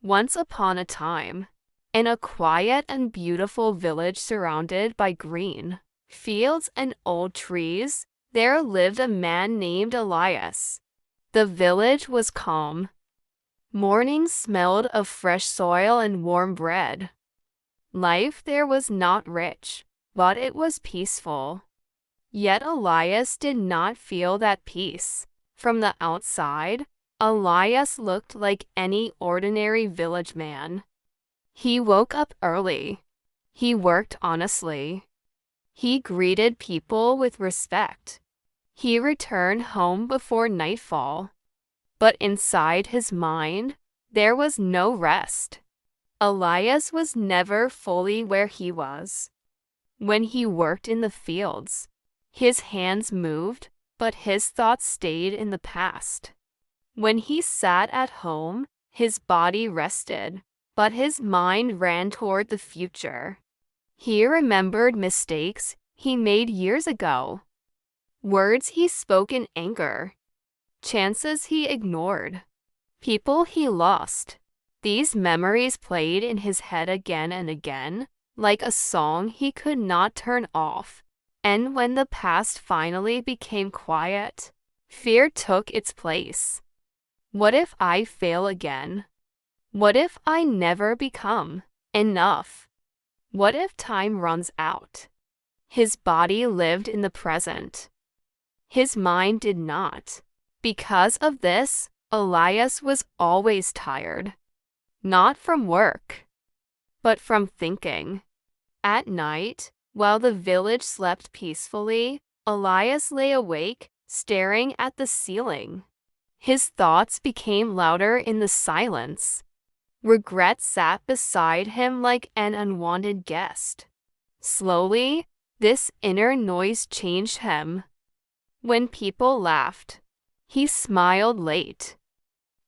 Once upon a time, in a quiet and beautiful village surrounded by green fields and old trees, there lived a man named Elias. The village was calm. Mornings smelled of fresh soil and warm bread. Life there was not rich, but it was peaceful. Yet Elias did not feel that peace. From the outside, Elias looked like any ordinary village man. He woke up early. He worked honestly. He greeted people with respect. He returned home before nightfall. But inside his mind, there was no rest. Elias was never fully where he was. When he worked in the fields, his hands moved, but his thoughts stayed in the past. When he sat at home, his body rested, but his mind ran toward the future. He remembered mistakes he made years ago, words he spoke in anger, chances he ignored, people he lost. These memories played in his head again and again, like a song he could not turn off. And when the past finally became quiet, fear took its place. What if I fail again? What if I never become enough? What if time runs out? His body lived in the present. His mind did not. Because of this, Elias was always tired. Not from work, but from thinking. At night, while the village slept peacefully, Elias lay awake, staring at the ceiling. His thoughts became louder in the silence. Regret sat beside him like an unwanted guest. Slowly, this inner noise changed him. When people laughed, he smiled late.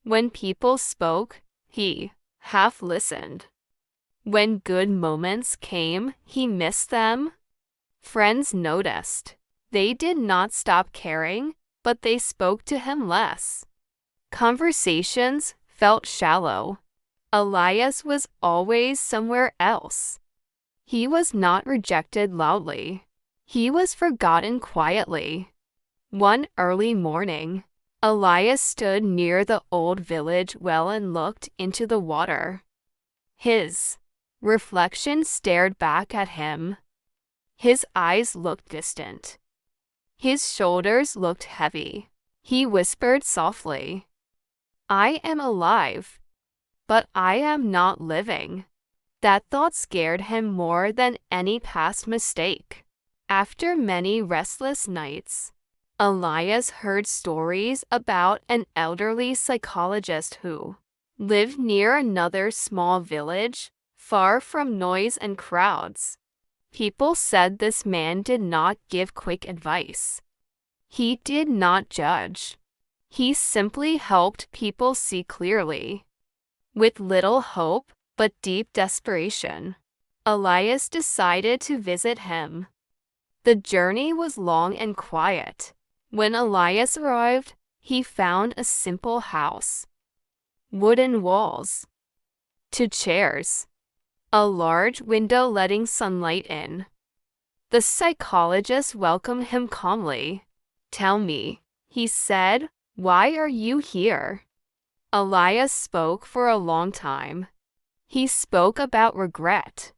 When people spoke, he half listened. When good moments came, he missed them. Friends noticed. They did not stop caring, but they spoke to him less. Conversations felt shallow. Elias was always somewhere else. He was not rejected loudly. He was forgotten quietly. One early morning, Elias stood near the old village well and looked into the water. His reflection stared back at him. His eyes looked distant. His shoulders looked heavy. He whispered softly, "I am alive, but I am not living." That thought scared him more than any past mistake. After many restless nights, Elias heard stories about an elderly psychologist who lived near another small village, far from noise and crowds. People said this man did not give quick advice. He did not judge. He simply helped people see clearly. With little hope but deep desperation, Elias decided to visit him. The journey was long and quiet. When Elias arrived, he found a simple house. Wooden walls, 2 chairs, a large window letting sunlight in. The psychologist welcomed him calmly. "Tell me," he said, "why are you here?" Elias spoke for a long time. He spoke about regret,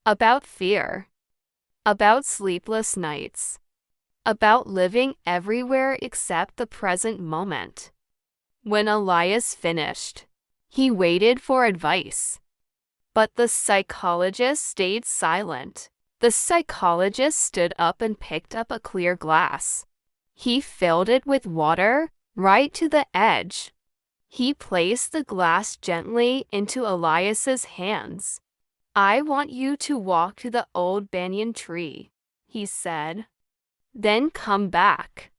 about fear, about sleepless nights, about living everywhere except the present moment. When Elias finished, he waited for advice. But the psychologist stayed silent. The psychologist stood up and picked up a clear glass. He filled it with water, right to the edge. He placed the glass gently into Elias's hands. "I want you to walk to the old banyan tree," he said. "Then come back.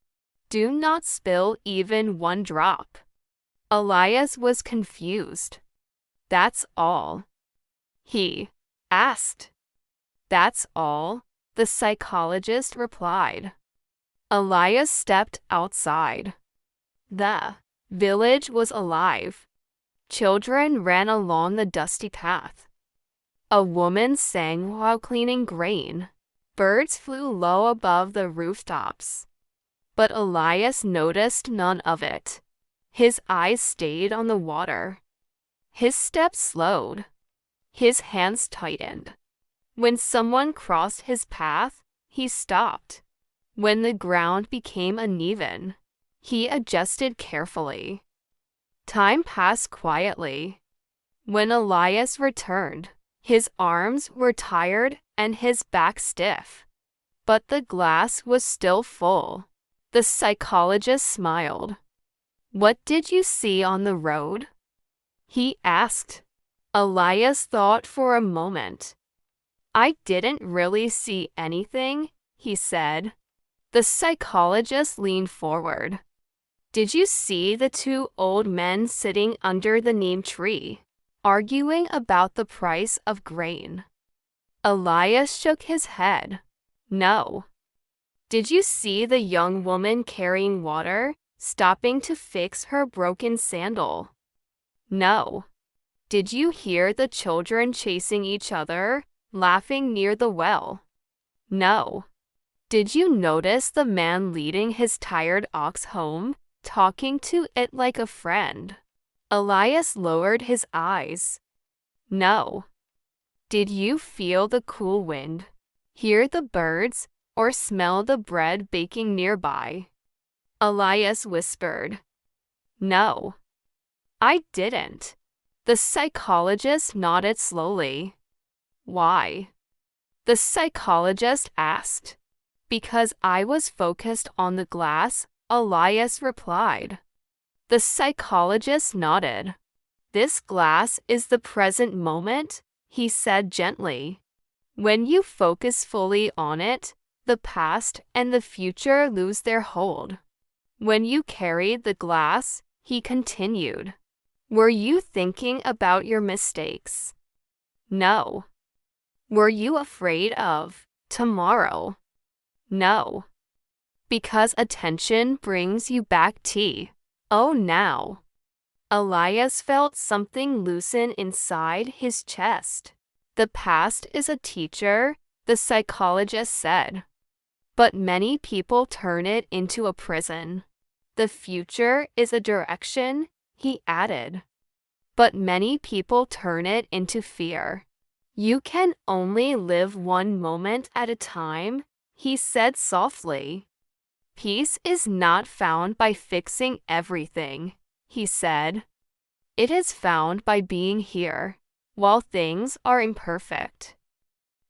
Do not spill even one drop." Elias was confused. "That's all?" he asked. "That's all," the psychologist replied. Elias stepped outside. The village was alive. Children ran along the dusty path. A woman sang while cleaning grain. Birds flew low above the rooftops. But Elias noticed none of it. His eyes stayed on the water. His steps slowed. His hands tightened. When someone crossed his path, he stopped. When the ground became uneven, he adjusted carefully. Time passed quietly. When Elias returned, his arms were tired and his back stiff. But the glass was still full. The psychologist smiled. "What did you see on the road?" he asked. Elias thought for a moment. "I didn't really see anything," he said. The psychologist leaned forward. "Did you see the two old men sitting under the neem tree, arguing about the price of grain?" Elias shook his head. "No." "Did you see the young woman carrying water, stopping to fix her broken sandal?" "No." "Did you hear the children chasing each other, laughing near the well?" "No." "Did you notice the man leading his tired ox home, talking to it like a friend?" Elias lowered his eyes. "No." "Did you feel the cool wind, hear the birds, or smell the bread baking nearby?" Elias whispered. "No." "I didn't." The psychologist nodded slowly. "Why?" the psychologist asked. "Because I was focused on the glass," Elias replied. The psychologist nodded. "This glass is the present moment," he said gently. "When you focus fully on it, the past and the future lose their hold." "When you carried the glass," he continued, "were you thinking about your mistakes?" "No." "Were you afraid of tomorrow?" "No." "Because attention brings you back oh now." Elias felt something loosen inside his chest. "The past is a teacher," the psychologist said. "But many people turn it into a prison." "The future is a direction," he added. "But many people turn it into fear." "You can only live one moment at a time," he said softly. "Peace is not found by fixing everything," he said. "It is found by being here, while things are imperfect."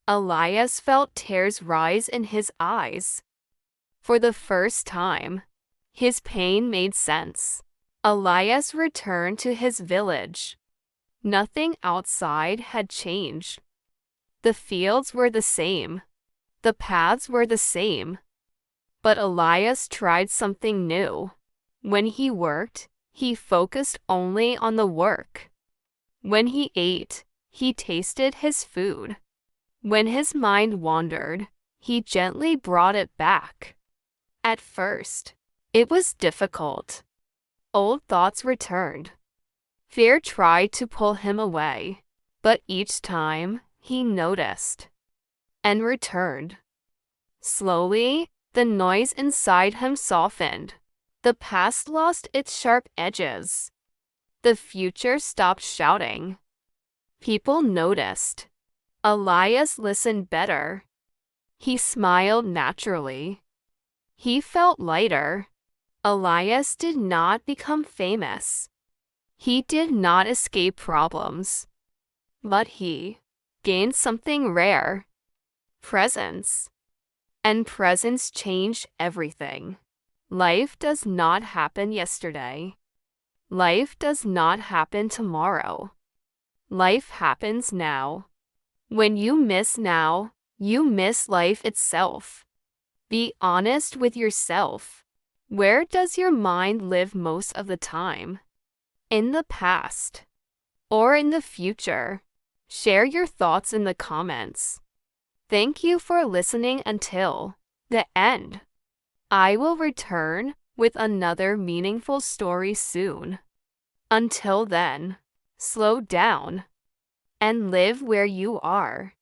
Elias felt tears rise in his eyes. For the first time, his pain made sense. Elias returned to his village. Nothing outside had changed. The fields were the same. The paths were the same. But Elias tried something new. When he worked, he focused only on the work. When he ate, he tasted his food. When his mind wandered, he gently brought it back. At first, it was difficult. Old thoughts returned. Fear tried to pull him away, but each time he noticed and returned. Slowly, the noise inside him softened. The past lost its sharp edges. The future stopped shouting. People noticed. Elias listened better. He smiled naturally. He felt lighter. Elias did not become famous. He did not escape problems. But he gained something rare: presence. And presence changed everything. Life does not happen yesterday. Life does not happen tomorrow. Life happens now. When you miss now, you miss life itself. Be honest with yourself. Where does your mind live most of the time? In the past or in the future? Share your thoughts in the comments. Thank you for listening until the end. I will return with another meaningful story soon. Until then. Slow down and live where you are.